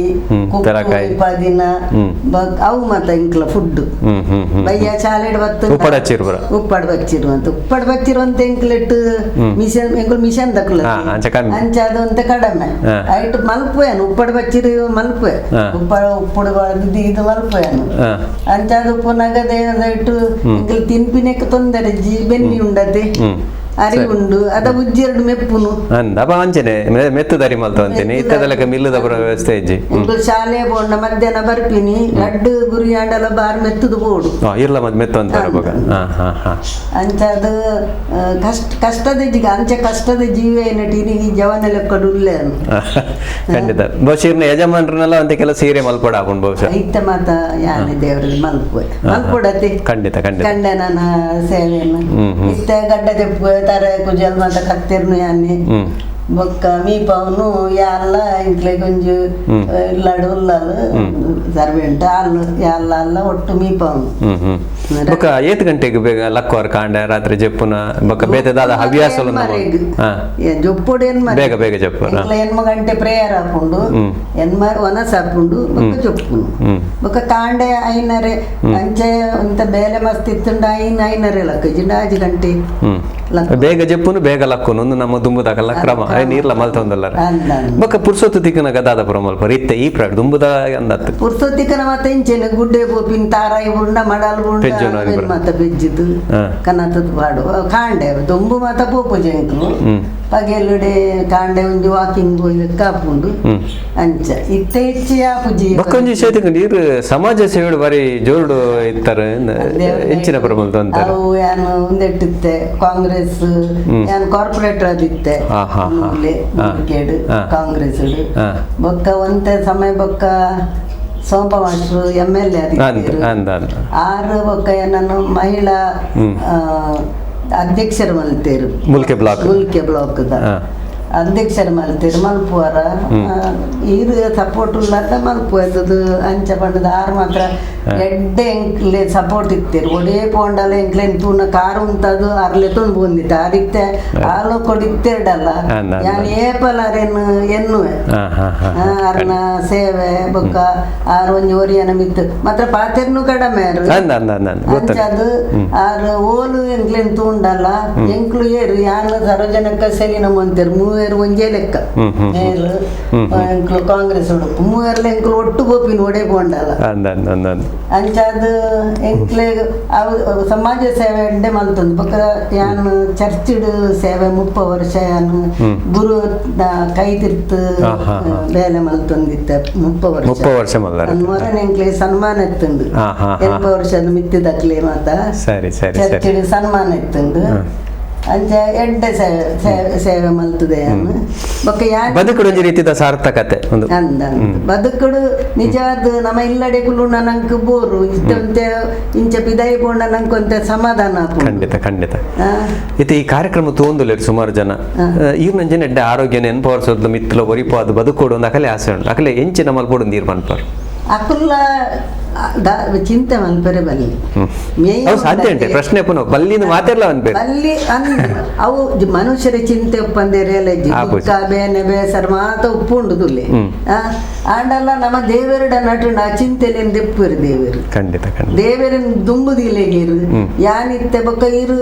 Speaker 2: ಪದಿನ ಅವು ಮತ್ತ ಇಂಕ್ಲ ಫುಡ್ ಬಯ್ಯ ಚಾಲೆಡ್ ಬತ್ತು ಉಪ್ಪಡ್ ಬಚ್ಚಿರುವಂತ ಎಂಕ್ಲೆಟ್ ಮಿಷನ್ ಎಂಕುಲ್ ಮಿಷನ್ ದಕ್ಲ ಅಂಚಾದು ಅಂತ ಕಡಿಮೆ ಐಟ್ ಮಲ್ಪುಯನು ಉಪ್ಪಡ್ ಬಚ್ಚಿರು ಮಲ್ಪೆ ಉಪ್ಪಡು ಇದು ಮಲ್ಪುಯನು ಅಂಚಾದು ಪುನಗದೆ ಇಟ್ಟು ಎಂಕಲ್ ತಿನ್ಪಿನೆಕ್ ತೊಂದರೆ ಬೆನ್ನಿ ಉಂಡತೆ ಅರಿ ಉಂಡು ಅದ ಉಜ್ಜೆರಡು ಮೆಪ್ಪುನು
Speaker 1: ಅಂದಪ ಅಂಚನೆ ಮೆತ್ತದರಿ ಮಲ್ತು ಅಂತೀನಿ ಇತ್ತದಲಕ ಮಿಲ್ಲುದ ಬರೋ ವ್ಯವಸ್ಥೆ ಇಜ್ಜಿ
Speaker 2: ಶಾಲೆ ಬೋಂಡ ಮಧ್ಯಾಹ್ನ ಬರ್ಪಿನಿ ಲಡ್ಡು ಗುರಿ ಆಂಡಲ ಬಾರ್ ಮೆತ್ತದು ಬೋಡು
Speaker 1: ಇರ್ಲ ಮತ್ ಮೆತ್ತು ಅಂತಾರ ಬಗ
Speaker 2: ಅಂಚದು ಕಷ್ಟದ ಅಂಚ ಕಷ್ಟದ ಜೀವ ಏನಟಿನಿಗೆ ಜವನ ಲೆಕ್ಕಡು ಉಲ್ಲೆ
Speaker 1: ಖಂಡಿತ ಬಹುಶಃ ಯಜಮಾನ್ರನ್ನೆಲ್ಲ ಅಂತ ಕೆಲಸ ಸೀರೆ ಮಲ್ಪಡ ಹಾಕೊಂಡು ಬಹುಶಃ
Speaker 2: ಐತ ಮಾತ ಯಾನೆ ದೇವರಲ್ಲಿ ಮಲ್ಪೊಡತಿ
Speaker 1: ಖಂಡಿತ ಖಂಡಿತ
Speaker 2: ಕಂಡನ ಸೇವೆಯನ್ನು ಇತ್ತ ಗಡ್ಡ ತೆಪ್ಪು ತರ ಕುಜಲ್ ಮಾತ ಕತ್ತಿರ್ನು ಯಾನೆ ಬೊಕ್ಕ ಮೀಪವನು ಯಾಲ್ಲ ಇಂಟ್ಲೆ ಕೊಂಚ ಇಲ್ಲಡು ಉಲ್ಲಲು ಸರ್ವೆಂಟ್ ಅಲ್ಲು ಯಾಲ್ಲ ಅಲ್ಲ ಒಟ್ಟು ಮೀಪವನು
Speaker 1: ಬೊಕ್ಕ 8 ಗಂಟೆಗೆ ಬೇಗ ಲಕ್ಕವರ್ ಕಾಂಡೆ ರಾತ್ರಿ ಜಪ್ಪುನ ಬೊಕ್ಕ ಬೇತದಾದ ಹವ್ಯಾಸಲು
Speaker 2: ಜೊಪ್ಪುಡು
Speaker 1: ಬೇಗ ಬೇಗ ಜಪ್ಪು
Speaker 2: 8 ಗಂಟೆ ಪ್ರೇಯರ್ ಹಾಕೊಂಡು ಒನಸ್ ಹಾಕೊಂಡು ಬೊಕ್ಕ ಜೊಪ್ಪುನು ಬೊಕ್ಕ ಕಾಂಡೆ ಐನರೆ ಅಂಚೆ ಅಂತ ಬೇಲೆ ಮಸ್ತ್ ಇತ್ತುಂಡ ಐನರೆ ಲಕ್ಕ ಜಿಂಡ 5 ಗಂಟೆ
Speaker 1: ಬೇಗ ಜಪ್ಪುನು ಬೇಗ ಲಕ್ಕುನು ಒಂದು ನಮ್ಮ ದುಂಬುದಾಗಲ್ಲ ಕ್ರಮ ನೀರ್ಲ ಮಲ್ತೊಂದಲ್ಲ ಬೊಕ್ಕ ಪುರ್ಸೊತ್ತು ತಿಕ್ಕನ ಗದಾದ ಪುರ ಮಲ್ಪ ಇತ್ತೆ ಈ ಪ್ರಾಡ್ ದುಂಬುದ ಅಂದತ್ತು
Speaker 2: ಪುರ್ಸೊತ್ತಿಕನ ಮತ್ತೆ ಇಂಚೆನೆ ಗುಡ್ಡೆ ಬೋಪಿನ ತಾರಾಯಿ ಬುಂಡ ಮಡಲ್ ಬುಂಡ ಮತ್ತ ಬೆಜ್ಜಿದು ಕನತದ ಪಾಡು ಕಾಂಡೆ ದುಂಬು ಮಾತ ಪೋಪು ಜಂಕ್ಲು ಪಗೆಲುಡೆ ಕಾಂಡೆ ಒಂಜಿ ವಾಕಿಂಗ್ ಹೋಗಿ ಕಾಪುಂಡು ಅಂಚ ಇತ್ತೆ ಹೆಚ್ಚು ಯಾಪುಜಿ
Speaker 1: ಬಕ್ಕೊಂಜಿ ಸೇತಕ ನೀರು ಸಮಾಜ ಸೇವೆ ಬಾರಿ ಜೋರ್ಡು ಇತ್ತರ ಹೆಚ್ಚಿನ ಪ್ರಮಲ್ತ ಅಂತ
Speaker 2: ಅವು ಯಾನು ಒಂದೆಟ್ಟಿತ್ತೆ ಕಾಂಗ್ರೆಸ್ ಯಾನು ಕಾರ್ಪೊರೇಟರ್ ಅದಿತ್ತೆ ಕೇಡು ಕಾಂಗ್ರೆಸ್ ಬೊಕ್ಕ ಒಂತೆ ಸಮಯ ಬೊಕ್ಕ ಸೋಂಪ ಮಾಸ್ಟ್ರು MLA ಆರು ಬೊಕ್ಕ ನಾನು ಮಹಿಳಾ ಅಧ್ಯಕ್ಷರು ಮಲ್ತೇರು
Speaker 1: ಮುಲ್ಕೆ ಬ್ಲಾಕ್
Speaker 2: ಅಧ್ಯಕ್ಷರು ಮಲ್ತೀರು ಮಲ್ಪುವರ ಇದು ಸಪೋರ್ಟ್ ಉಳ್ಳಾದ ಮಲ್ಪುವದು ಅಂಚ ಪಂಡದ ಆರು ಮಾತ್ರ ಎಡ್ಡೆ ಎಂಕ್ಲೆ ಸಪೋರ್ಟ್ ಇತ್ತೀರು ಒಡೇ ಪೋಂಡಲ್ಲ ಎಂಕ್ಲೆ ತೂನ ಕಾರು ಉಂಟದು ಅರ್ಲೆ ತೊಂದು ಬಂದಿತ್ತು ಅದಕ್ಕೆ ಹಾಲು ಕೊಡಿತ್ತೇಡಲ್ಲ ನಾನು ಏಪಲಾರೇನು ಎನ್ನುವೆ ಅರ್ನ ಸೇವೆ ಬೊಕ್ಕ ಆರು ಒಂಜಿ ಒರಿಯನ ಮಿತ್ತು ಮಾತ್ರ ಪಾತೆರ್ನು ಕಡಿಮೆ ಅಂಚದು ಆರು ಓಲು ಎಂಕ್ಲೆನ್ ತೂಂಡಲ್ಲ ಎಂಕ್ಲು ಏರು ಯಾನು ಸಾರ್ವಜನಿಕ ಸೆಲಿನ ಮಂತೇರು ಮೂವೇರು ಒಂಜೇ ಲೆಕ್ಕ ಏರು ಎಂಕ್ಲು ಕಾಂಗ್ರೆಸ್ ಉಡುಪು ಮೂವೇರ್ಲ ಎಂಕ್ಲು ಒಟ್ಟು ಗೋಪಿನ ಒಡೆ ಪೋಂಡಲ್ಲ ಅಂಚಾದ ಎಂಕ್ಲೆ ಅವು ಸಮಾಜ ಸೇವೆ ಎಡ್ಡೆ ಮಲ್ತೊಂದು ಬೊಕ್ಕ ಯಾನು ಚರ್ಚಿಡ್ ಸೇವೆ 30 ವರ್ಷ ಯಾನು ಗುರು ಕೈ ತಿರ್ತು ಬೇಲೆ ಮಲ್ತೊಂದಿತ್ತ 30 ವರ್ಷ ಮೊರನ್ ಎಂಕ್ಲೆ ಸನ್ಮಾನ ಎತ್ತುಂಡು 80 ವರ್ಷದ ಮಿತ್ತಿದಕ್ಲೆ ಮಾತ ಚರ್ಚಿಡ್ ಸನ್ಮಾನ ಎತ್ತುಂಡು ಅಂಚ ಎಡ್ಡೆ ಸೇವೆ ಮಲ್ತದೆ ಬೊಕ್ಕ
Speaker 1: ಬದುಕುಡು ಒಂಜಿ ರೀತಿದ ಸಾರ್ಥಕತೆ
Speaker 2: ಅಂದ ಬದುಕುಡು ನಿಜವಾದ ನಮ್ಮ ಇಲ್ಲಡೆ ಕುಲುಂಡ ನಂಗೆ ಬೋರು ಇಷ್ಟಂತೆ ಇಂಚ ಪಿದಾಯಿ ಪೋಂಡ ನಂಗೆ ಸಮಾಧಾನ
Speaker 1: ಖಂಡಿತ ಇದು ಈ ಕಾರ್ಯಕ್ರಮ ತೋಂದುಲೇರು ಸುಮಾರು ಜನ ಇವ್ರು ನಂಜನ ಎಡ್ಡೆ ಆರೋಗ್ಯ ನೆನಪವರ್ಸೋದು ಮಿತ್ತಲ ಒರಿಪಾದು ಬದುಕೋಡು ಒಂದು ಅಕಲೆ ಆಸೆ ಉಂಟು ಅಕಲೆ ಎಂಚಿನ ಮಲ್ಪೋಡು ನೀರು ಮನ್ಪಾರು
Speaker 2: ಅಕುಲ್ಲ ಚಿಂತೆ ಮಲ್ಪರೆ ಬಲ್ಲಿ
Speaker 1: ಸಾಧ್ಯ ಉಂಟೆ ಪ್ರಶ್ನೆ ಪುನಃ ಬಲ್ಲಿನ ಮಾತೆಲ್ಲ
Speaker 2: ಬಲ್ಲಿ ಅವು ಮನುಷ್ಯರ ಚಿಂತೆ ಒಪ್ಪಂದೇರೆ ದುಃಖ ಬೇನೆ ಬೇಸರ ಮಾತ ಉಪ್ಪುಂಡು ತುಲ್ಲೆ ಆಂಡಲ್ಲ ನಮ್ಮ ದೇವರಡ ನಟುಂಡ ಆ ಚಿಂತೆಲೇನು ದೆಪ್ಪರು ದೇವರು ದೇವರನ್ನು ದುಂಬುದಿಲ್ಲೆಗೀರು ಯಾನಿತ್ತೆ ಬೊಕ್ಕ ಇರು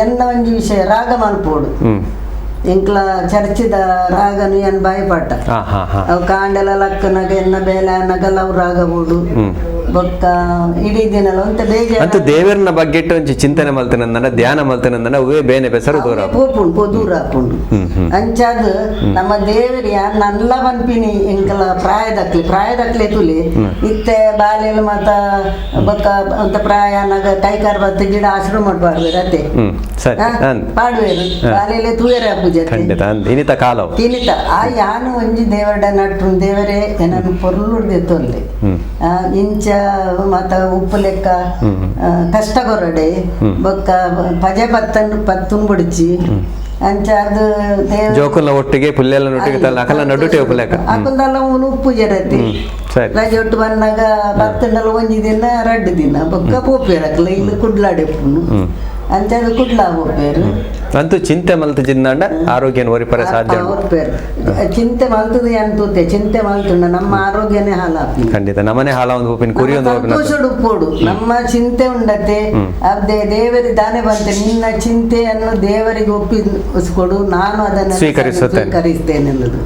Speaker 2: ಎನ್ನ ಒಂಜಿ ವಿಷಯ ರಾಗ ಮಲ್ಪೋಡು ಎಂಕ್ಲ ಚರ್ಚಿದ ರಾಗನು ಏನ್ ಬಾಯಿಪಾಟ ಅವು ಕಾಂಡೆಲ ಲಕ್ಕನಾಗ ಎನ್ನ ಬೇಲೆ ಅನ್ನಗಲ್ಲ ಅವು ರಾಗ ಬೋಡು ಬೊಕ್ಕ ಇಡೀ ದಿನ ಒಂತ ಬೇಜಾರು
Speaker 1: ದೇವರನ್ನ ಬಗ್ಗೆ ಒಂಚಿ ಚಿಂತನೆ ಮಲ್ತನ ಧ್ಯಾನ ಮಲ್ತನ ಅವೇ ಬೇನೆ ಬೆಸರು ದೂರ
Speaker 2: ದೂರ ಹಾಕೊಂಡು ಅಂಚಾದ ನಮ್ಮ ದೇವರಿ ನಲ್ಲ ಬನ್ಪಿನಿ ಎಂಕಲ ಪ್ರಾಯದಕ್ಲೆ ತುಲಿ ಇತ್ತೆ ಬಾಲೆಲ್ ಮತ್ತ ಬೊಕ್ಕ ಅಂತ ಪ್ರಾಯ ನಗ ಕೈಕಾರ್ ಬತ್ತ ಗಿಡ ಆಶ್ರಮ ಮಾಡ್ಬಾರ್ದು ರತೆ ಪಾಡ್ವೇರು ಬಾಲೆಲೆ ತೂಯರೆ ಪೂಜೆ
Speaker 1: ಇನಿತ ಕಾಲ
Speaker 2: ತಿನಿತ ಆ ಯಾನು ಒಂಜಿ ದೇವರಡ ನಟ್ರು ದೇವರೇ ಏನನ್ನು ಪೊರ್ಲುಡ್ದೆ ತೊಲ್ಲೆ ಇಂಚ ಮತ್ತ ಉಪ್ಪು ಲೆಕ್ಕ ಕಷ್ಟ ಕೊರಡೆ ಬೊಕ್ಕ ಪಜೆ ಪತ್ತನ್ ಬಿಡಿಚಿ ಅಂಚ ಅದು
Speaker 1: ಜೋಕುಲ ಒಟ್ಟಿಗೆ ಪುಲ್ಲೆಲ್ಲ ನೊಟ್ಟಿಗೆ ಅಕಲ ನಡುಟೆ ಉಪ್ಪುಲೆಕ್ಕ
Speaker 2: ಅಕುಂದಲ್ಲ ಉಪ್ಪು ಜರತಿ ರಜೆ ಒಟ್ಟು ಬಂದಾಗ ಬತ್ತಂಡಲ್ಲ ಒಂಜಿ ದಿನ 2 ದಿನ ಬೊಕ್ಕ ಪೋಪೇರಕ್ಲ ಇಲ್ಲಿ ಕುಡ್ಲಾಡೆಪ್ಪುನು ಅಂಚದು ಕುಡ್ಲಾ ಹೋಗ್ಬೇರು
Speaker 1: ಅಂತೂ ಚಿಂತೆ ಮಲ್ತು ಜಿಂದಾಂಡ ಆರೋಗ್ಯನ ಒರಿಪರ ಸಾಧ್ಯ
Speaker 2: ಚಿಂತೆ ಮಲ್ತದೆ ಅಂತೂತೆ ಚಿಂತೆ ಮಲ್ತುಂಡ ನಮ್ಮ ಆರೋಗ್ಯನೇ ಹಾಳಾಪಿ
Speaker 1: ಖಂಡಿತ ನಮ್ಮನೆ ಹಾಳ ಒಂದು ಹೋಪಿನ ಕುರಿ ಒಂದು
Speaker 2: ಸಂತೋಷಡು ಪೋಡು ನಮ್ಮ ಚಿಂತೆ ಉಂಡತೆ ಅದೇ ದೇವರಿ ದಾನೆ ಬಂತೆ ನಿನ್ನ ಚಿಂತೆಯನ್ನು ದೇವರಿಗೆ ಒಪ್ಪಿಸ್ಕೊಡು ನಾನು ಅದನ್ನು ಸ್ವೀಕರಿಸ್ತೇನೆ ಅನ್ನೋದು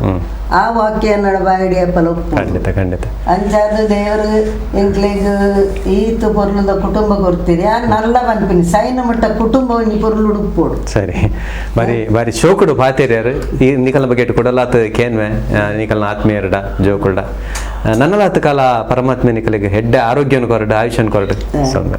Speaker 2: ಆ ವಾಕ್ಯ ನಡಬಾಯಿಡಿ ಅಪ್ಪಲ
Speaker 1: ಖಂಡಿತ
Speaker 2: ಅಂಚಾದ ದೇವರು ಎಂಕ್ಲೆಗ್ ಈತು ಪೊರ್ಲುದ ಕುಟುಂಬ ಕೊಡ್ತೀರಿ ಆ ನಲ್ಲ ಬನ್ಪಿನಿ ಸೈನ ಮಟ್ಟ ಕುಟುಂಬ ಒಂಜಿ ಪೊರ್ಲು ಉಡುಪೋಡು
Speaker 1: ಸರಿ ಬಾರಿ ಶೋಕುಡು ಪಾತೇರ್ಯಾರು ಈ ನಿಕಲ್ನ ಬಗ್ಗೆ ಕೊಡಲಾತ ಕೇನ್ವೆ ನಿಕಲ್ನ ಆತ್ಮೀಯರಡ ಜೋಕುಡ ನನ್ನಲಾತ ಕಾಲ ಪರಮಾತ್ಮ ನಿಕಲಿಗೆ ಹೆಡ್ಡೆ ಆರೋಗ್ಯನ ಕೊರಡು ಆಯುಷ್ಯನ ಕೊರಡು ಸೊಂಗ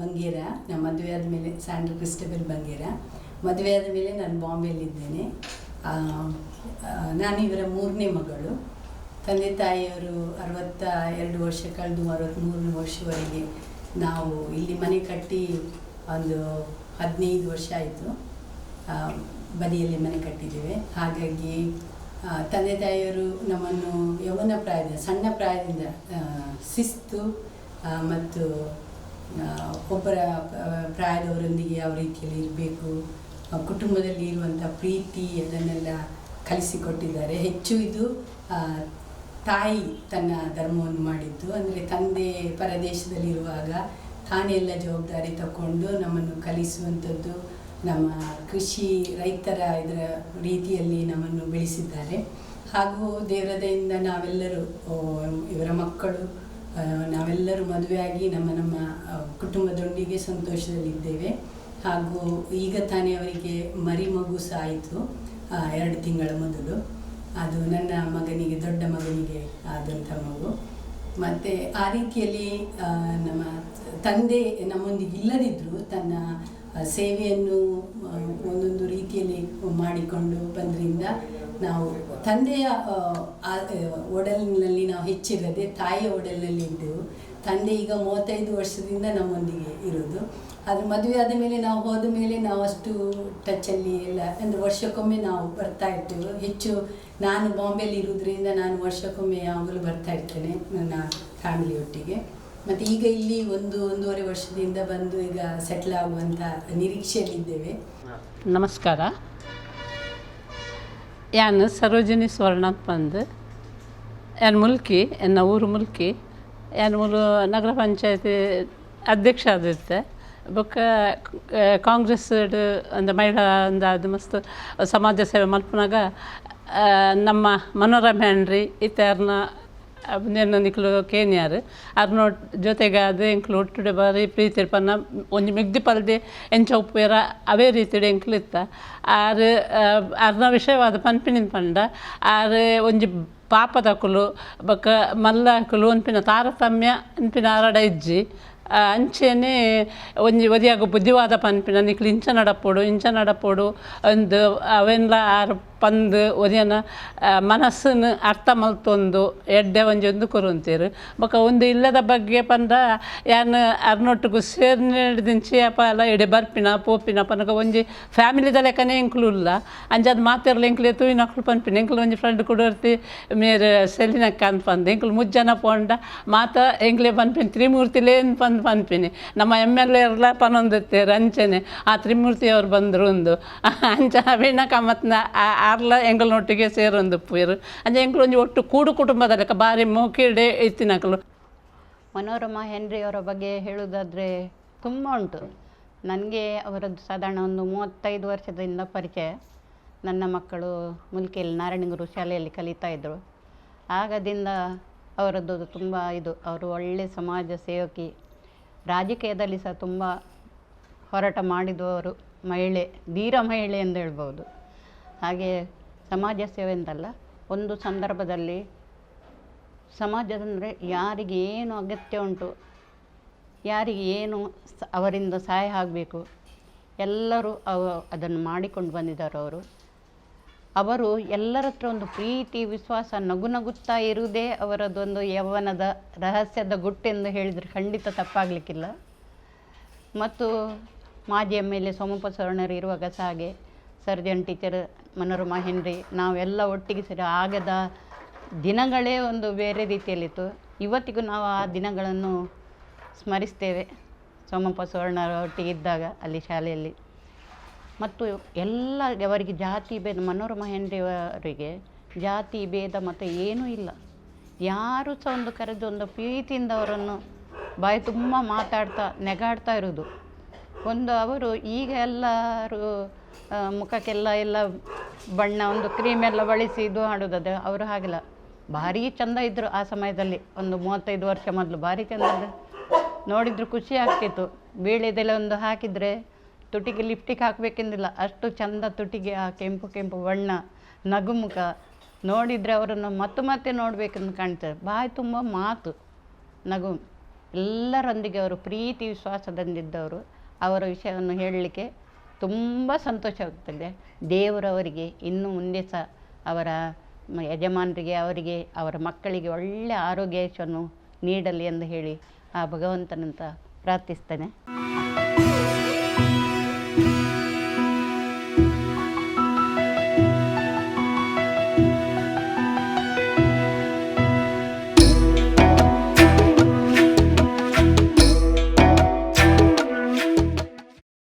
Speaker 4: ಬಂಗೇರ ನಮ್ಮ ಮದುವೆ ಆದಮೇಲೆ ಸ್ಯಾಂಡ್ರಾ ಕ್ರಿಸ್ಟಬೆಲ್ ಬಂಗೇರ ಮದುವೆ ಆದಮೇಲೆ ನಾನು ಬಾಂಬೆಯಲ್ಲಿದ್ದೇನೆ. ನಾನು ಇವರ 3ನೇ ಮಗಳು. ತಂದೆ ತಾಯಿಯವರು 62 ವರ್ಷ ಕಳೆದು 63 ವರ್ಷವರೆಗೆ ನಾವು ಇಲ್ಲಿ ಮನೆ ಕಟ್ಟಿ ಒಂದು 15 ವರ್ಷ ಆಯಿತು. ಬದಿಯಲ್ಲಿ ಮನೆ ಕಟ್ಟಿದ್ದೇವೆ. ಹಾಗಾಗಿ ತಂದೆ ತಾಯಿಯವರು ನಮ್ಮನ್ನು ಯೌವನ ಪ್ರಾಯದಿಂದ ಸಣ್ಣ ಪ್ರಾಯದಿಂದ ಶಿಸ್ತು ಮತ್ತು ಒಬ್ಬರ ಪ್ರಾಯದವರೊಂದಿಗೆ ಯಾವ ರೀತಿಯಲ್ಲಿ ಇರಬೇಕು, ಕುಟುಂಬದಲ್ಲಿ ಇರುವಂಥ ಪ್ರೀತಿ ಅದನ್ನೆಲ್ಲ ಕಲಿಸಿಕೊಟ್ಟಿದ್ದಾರೆ. ಹೆಚ್ಚು ಇದು ತಾಯಿ ತನ್ನ ಧರ್ಮವನ್ನು ಮಾಡಿದ್ದು. ಅಂದರೆ ತಂದೆ ಪರದೇಶದಲ್ಲಿರುವಾಗ ತಾನೇ ಎಲ್ಲ ಜವಾಬ್ದಾರಿ ತಗೊಂಡು ನಮ್ಮನ್ನು ಕಲಿಸುವಂಥದ್ದು, ನಮ್ಮ ಕೃಷಿ ರೈತರ ಇದರ ರೀತಿಯಲ್ಲಿ ನಮ್ಮನ್ನು ಬೆಳೆಸಿದ್ದಾರೆ. ಹಾಗೂ ದೇವರ ದಯೆಯಿಂದ ನಾವೆಲ್ಲರೂ ಇವರ ಮಕ್ಕಳು ನಾವೆಲ್ಲರೂ ಮದುವೆಯಾಗಿ ನಮ್ಮ ಕುಟುಂಬದೊಂದಿಗೆ ಸಂತೋಷದಲ್ಲಿದ್ದೇವೆ. ಹಾಗೂ ಈಗ ತಾನೇ ಅವರಿಗೆ ಮಗು ಸಹ ಆಯಿತು 2 ತಿಂಗಳ ಮೊದಲು. ಅದು ನನ್ನ ಮಗನಿಗೆ, ದೊಡ್ಡ ಮಗನಿಗೆ ಆದಂಥ ಮಗು. ಮತ್ತು ಆ ರೀತಿಯಲ್ಲಿ ನಮ್ಮ ತಂದೆ ನಮ್ಮೊಂದಿಗೆ ಇಲ್ಲದಿದ್ದರೂ ತನ್ನ ಸೇವೆಯನ್ನು ಒಂದೊಂದು ರೀತಿಯಲ್ಲಿ ಮಾಡಿಕೊಂಡು ಬಂದ್ರಿಂದ ನಾವು ತಂದೆಯ ಒಡಲಿನಲ್ಲಿ ನಾವು ಹೆಚ್ಚಿರದೆ ತಾಯಿಯ ಒಡಲಿನಲ್ಲಿ ಇದ್ದೆವು. ತಂದೆ ಈಗ 35 ವರ್ಷದಿಂದ ನಮ್ಮೊಂದಿಗೆ ಇರೋದು. ಆದರೆ ಮದುವೆ ಆದ ಮೇಲೆ ನಾವು ಹೋದ ಮೇಲೆ ನಾವು ಅಷ್ಟು ಟಚ್ಚಲ್ಲಿ ಎಲ್ಲ, ಅಂದರೆ ವರ್ಷಕ್ಕೊಮ್ಮೆ ನಾವು ಬರ್ತಾ ಇರ್ತೇವೆ. ಹೆಚ್ಚು ನಾನು ಬಾಂಬೆಯಲ್ಲಿ ಇರೋದ್ರಿಂದ ನಾನು ವರ್ಷಕ್ಕೊಮ್ಮೆ ಯಾವಾಗಲೂ ಬರ್ತಾ ಇರ್ತೇನೆ ನನ್ನ ಫ್ಯಾಮಿಲಿ ಒಟ್ಟಿಗೆ. ಮತ್ತು ಈಗ ಇಲ್ಲಿ ಒಂದೂವರೆ ವರ್ಷದಿಂದ ಬಂದು ಈಗ ಸೆಟ್ಲ್ ಆಗುವಂಥ ನಿರೀಕ್ಷೆಯಲ್ಲಿದ್ದೇವೆ.
Speaker 5: ನಮಸ್ಕಾರ. ಯಾನು ಸರೋಜಿನಿ ಸ್ವರ್ಣ ಬಂದು ಯಾನು ಮುಲ್ಕಿ, ಎನ್ನ ಊರು ಮುಲ್ಕಿ. ಯಾನು ನಗರ ಪಂಚಾಯತಿ ಅಧ್ಯಕ್ಷ ಆದಿತ್ತೆ. ಬೊಕ್ಕ ಕಾಂಗ್ರೆಸ್ ಒಂದು ಮಹಿಳಾ ಅದು ಮಸ್ತ್ ಸಮಾಜ ಸೇವೆ ಮಲ್ಪನಾಗ ನಮ್ಮ ಮನೋರಮೆ ಹ್ಯಾಂಡ್ರಿ ಇತ್ತಾರನ್ನ ನೆನ್ನ ನಿಕ್ಲು ಕೇನ್ಯಾರು ಅರ್ನೋ ಜೊತೆಗೆ ಅದು ಎಂಕ್ಲು ಒಟ್ಟುಡೆ ಬಾರಿ ಪ್ರೀತಿ ಪನ್ನ ಒಂಜಿ ಮಿಗ್ದಿ ಪಲ್ದೆ ಎಂಚ ಉಪ್ಪೇರ ಅವೇ ರೀತಿಡೆ ಎಂಕ್ಲು ಇತ್ತ. ಆರು ಅರ್ನ ವಿಷಯವಾದ ಪನ್ಪಿನಿನ ಪಂಡ ಆರು ಒಂಜಿ ಪಾಪದಕುಲು ಬೊಕ್ಕ ಮಲ್ಲಕುಲು ಅನ್ಪಿನ ತಾರತಮ್ಯ ಅನ್ಪಿನ ಆರಡ ಇಜ್ಜಿ ಅಂಚೆನೆ ಒಂಜಿ ಒದಿಯಾಗ ಬುದ್ಧಿವಾದ ಪನ್ಪಿನ ನಿಕ್ಲು ಇಂಚ ನಡಪೋಡು ಒಂದು ಅವೆಲ್ಲ ಆರು ಪಂದು ಒದಿಯನ ಮನಸ್ಸನ್ನು ಅರ್ಥ ಮಲ್ತೊಂದು ಎಡ್ಡೆ ಒಂದು ಕೊರುಂತೀರು. ಬೊಕ್ಕ ಒಂದು ಇಲ್ಲದ ಬಗ್ಗೆ ಪಂಡ ಯಾನು ಅರ್ನೊಟ್ಟಿಗೂ ಸೇರ್ನಿಡ್ದಿಂಚಿ ಅಪ್ಪ ಎಲ್ಲ ಎಡೆ ಬರ್ಪಿನ ಪೋಪಿನ ಪನಕ ಒಂಜಿ ಫ್ಯಾಮಿಲಿದ ಲೆಕ್ಕನೇ ಎಂಕ್ಲು ಇಲ್ಲ. ಅಂಜದು ಮಾತಿರಲಿ ಎಂಕ್ಲು ತೂಯಿನಕ್ಲು ಪನ್ಪಿನ ಎಂಕ್ಲು ಒಂಜಿ ಫ್ರೆಂಡ್ ಕೊಡೋರ್ತಿ ಮೇರೆ ಸೆಲ್ಲಿನಕ್ಕ ಅಂತ ಪಂದು ಎಂಕ್ಲು ಮುಜ್ಜನ ಪೋಂಡ ಮಾತ ಎಂಕ್ಲೆ ಪನ್ಪಿನ ತ್ರಿಮೂರ್ತಿಲೇ ಪಂದು ಪನ್ಪಿನಿ. ನಮ್ಮ MLA ಎಲ್ಲ ಪನೊಂದಿತ್ತೇರು ಅಂಚೆನೆ ಆ ತ್ರಿಮೂರ್ತಿಯವ್ರು ಬಂದರು ಒಂದು ಅಂಚ ಅವಿನ ಕಮ್ಮತ್ನ ಆರ್ಲ ಎಂಗಳೊಟ್ಟಿಗೆ ಸೇರೊಂದು ಪೂರು ಅಂಚೆ ಎಂಕ್ಲು ಒಂಜಿ ಒಟ್ಟು ಕೂಡು ಕುಟುಂಬದ ಲೆಕ್ಕ ಭಾರಿ ಮೋಕಿಡೆ ಇತ್ತಿನಕಲು.
Speaker 6: ಮನೋರಮಾ ಹೆನ್ರಿಯವರ ಬಗ್ಗೆ ಹೇಳುವುದಾದರೆ ತುಂಬ ಉಂಟು. ನನಗೆ ಅವರದ್ದು ಸಾಧಾರಣ ಒಂದು 35 ವರ್ಷದಿಂದ ಪರಿಚಯ. ನನ್ನ ಮಕ್ಕಳು ಮುಲ್ಕಿಯಲ್ಲಿ ನಾರಾಯಣಗುರು ಶಾಲೆಯಲ್ಲಿ ಕಲಿತಾ ಇದ್ದರು. ಆಗದಿಂದ ಅವರದ್ದು ತುಂಬ ಅವರು ಒಳ್ಳೆಯ ಸಮಾಜ ಸೇವಕಿ, ರಾಜಕೀಯದಲ್ಲಿ ಸಹ ತುಂಬ ಹೋರಾಟ ಮಾಡಿದವರು, ಮಹಿಳೆ, ಧೀರ ಮಹಿಳೆ ಎಂದು ಹೇಳ್ಬೋದು. ಹಾಗೆ ಸಮಾಜ ಸೇವೆ ಅಂತಲ್ಲ, ಒಂದು ಸಂದರ್ಭದಲ್ಲಿ ಸಮಾಜದಂದರೆ ಯಾರಿಗೆ ಏನು ಅಗತ್ಯ ಉಂಟು, ಯಾರಿಗೆ ಏನು ಅವರಿಂದ ಸಹಾಯ ಆಗಬೇಕು, ಎಲ್ಲರೂ ಅದನ್ನು ಮಾಡಿಕೊಂಡು ಬಂದಿದ್ದಾರೆ. ಅವರು ಎಲ್ಲರ ಹತ್ರ ಒಂದು ಪ್ರೀತಿ, ವಿಶ್ವಾಸ, ನಗುತ್ತಾ ಇರುವುದೇ ಅವರದ್ದೊಂದು ಯೌವನದ ರಹಸ್ಯದ ಗುಟ್ಟೆಂದು ಹೇಳಿದರೆ ಖಂಡಿತ ತಪ್ಪಾಗಲಿಕ್ಕಿಲ್ಲ. ಮತ್ತು ಮಾಜಿ MLA ಸೋಮಪ್ಪ ಸವರ್ಣರು ಇರುವಾಗ ಸಹ ಹಾಗೆ ಸರ್ಜನ್ ಟೀಚರ್ ಮನೋರಮಾ ಹೆನ್ರಿ ನಾವೆಲ್ಲ ಒಟ್ಟಿಗೆ ಸೇರಿ ಆಗದ ದಿನಗಳೇ ಒಂದು ಬೇರೆ ರೀತಿಯಲ್ಲಿತ್ತು. ಇವತ್ತಿಗೂ ನಾವು ಆ ದಿನಗಳನ್ನು ಸ್ಮರಿಸ್ತೇವೆ. ಸೋಮಪ್ಪ ಸವರ್ಣರ ಒಟ್ಟಿಗೆ ಇದ್ದಾಗ ಅಲ್ಲಿ ಶಾಲೆಯಲ್ಲಿ. ಮತ್ತು ಎಲ್ಲ ಅವರಿಗೆ ಜಾತಿ ಭೇದ, ಮನೋರಮಾ ಹೆನ್ರಿಯವರಿಗೆ ಜಾತಿ ಭೇದ ಮತ್ತು ಏನೂ ಇಲ್ಲ. ಯಾರು ಸಹ ಒಂದು ಕರೆದು ಒಂದು ಪ್ರೀತಿಯಿಂದ ಅವರನ್ನು ಬಾಯಿ ತುಂಬ ಮಾತಾಡ್ತಾ ನೆಗಾಡ್ತಾ ಇರೋದು. ಅವರು ಈಗ ಎಲ್ಲರೂ ಮುಖಕ್ಕೆಲ್ಲ ಬಣ್ಣ ಒಂದು ಕ್ರೀಮೆಲ್ಲ ಬಳಸಿ ಇದು ಮಾಡೋದು. ಅವರು ಹಾಗಿಲ್ಲ, ಭಾರಿ ಚೆಂದ ಇದ್ದರು ಆ ಸಮಯದಲ್ಲಿ. ಒಂದು 35 ವರ್ಷ ಮೊದಲು ಭಾರಿ ಚೆಂದ ಇದ್ದರು. ನೋಡಿದ್ರು ಖುಷಿ ಆಗ್ತಿತ್ತು. ಬೀಳೆದೆಲ್ಲ ಒಂದು ಹಾಕಿದರೆ ತುಟಿಗೆ ಲಿಪ್ಟಿಕ್ ಹಾಕಬೇಕೆಂದಿಲ್ಲ, ಅಷ್ಟು ಚೆಂದ ತುಟಿಗೆ ಆ ಕೆಂಪು ಬಣ್ಣ, ನಗುಮುಖ. ನೋಡಿದರೆ ಅವರನ್ನು ಮತ್ತೆ ನೋಡಬೇಕೆಂದು ಕಾಣ್ತಾರೆ. ಬಾಯಿ ತುಂಬ ಮಾತು, ನಗು. ಎಲ್ಲರೊಂದಿಗೆ ಅವರು ಪ್ರೀತಿ ವಿಶ್ವಾಸದಿಂದಿದ್ದವರು. ಅವರ ವಿಷಯವನ್ನು ಹೇಳಲಿಕ್ಕೆ ತುಂಬ ಸಂತೋಷವಾಗ್ತದೆ. ದೇವರವರಿಗೆ ಇನ್ನು ಮುಂದೆ ಸಹ ಅವರ ಯಜಮಾನರಿಗೆ, ಅವರಿಗೆ, ಅವರ ಮಕ್ಕಳಿಗೆ ಒಳ್ಳೆಯ ಆರೋಗ್ಯ ಯಶಸ್ಸನ್ನು ನೀಡಲಿ ಎಂದು ಹೇಳಿ ಆ ಭಗವಂತನಂತ ಪ್ರಾರ್ಥಿಸ್ತೇನೆ.